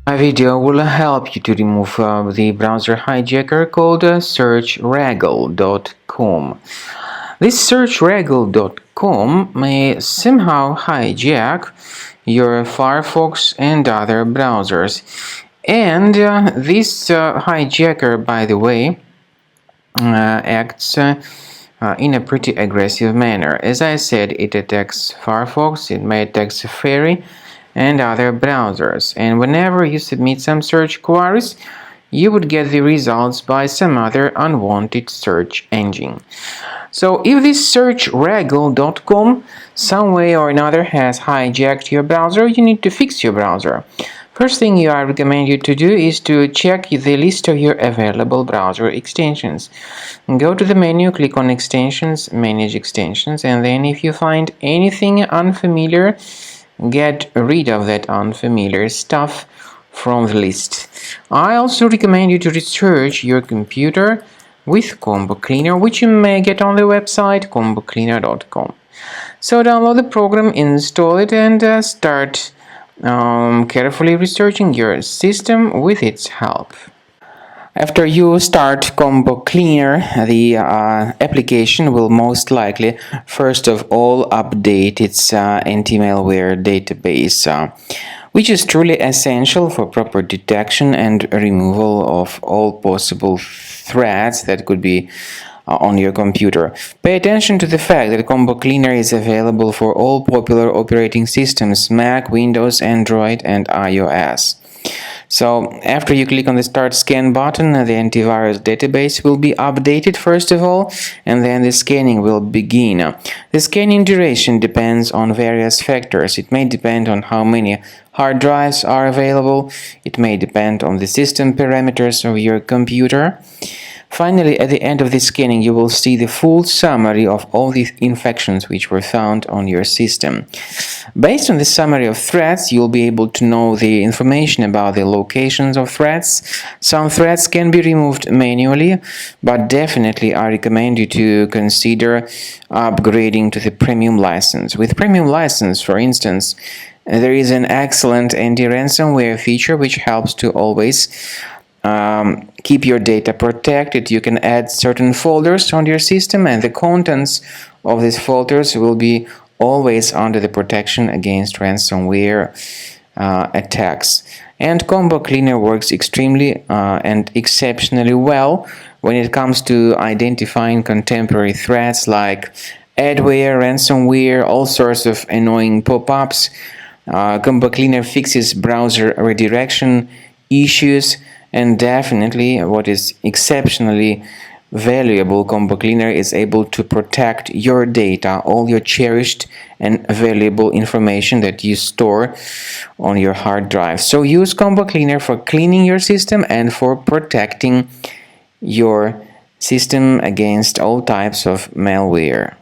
My video will help you to remove the browser hijacker called searchreggle.com. This searchreggle.com may somehow hijack your Firefox and other browsers. And this hijacker, by the way, acts in a pretty aggressive manner. As I said, it attacks Firefox, it may attack Safari and other browsers. And whenever you submit some search queries, you would get the results by some other unwanted search engine. So if this searchreggle.com some way or another has hijacked your browser, you need to fix your browser. First thing I recommend you to do is to check the list of your available browser extensions. Go to the menu, click on Extensions, Manage Extensions, and then if you find anything unfamiliar, get rid of that unfamiliar stuff from the list. I also recommend you to research your computer with Combo Cleaner, which you may get on the website combocleaner.com. So download the program, install it, and start carefully researching your system with its help. After you start Combo Cleaner, the application will most likely first of all update its anti-malware database, which is truly essential for proper detection and removal of all possible threats that could be on your computer. Pay attention to the fact that Combo Cleaner is available for all popular operating systems: Mac, Windows, Android, and iOS. So after you click on the Start Scan button, the antivirus database will be updated first of all, and then the scanning will begin. The scanning duration depends on various factors. It may depend on how many hard drives are available. It may depend on the system parameters of your computer. Finally, at the end of the scanning, you will see the full summary of all the infections which were found on your system. Based on the summary of threats, you'll be able to know the information about the locations of threats. Some threats can be removed manually, but definitely I recommend you to consider upgrading to the premium license. With premium license, for instance, there is an excellent anti-ransomware feature which helps to always keep your data protected. You can add certain folders on your system, and the contents of these folders will be always under the protection against ransomware attacks. And Combo Cleaner works extremely and exceptionally well when it comes to identifying contemporary threats like adware, ransomware, all sorts of annoying pop-ups. Combo Cleaner fixes browser redirection issues. And definitely, what is exceptionally valuable, Combo Cleaner is able to protect your data, all your cherished and valuable information that you store on your hard drive. So use Combo Cleaner for cleaning your system and for protecting your system against all types of malware.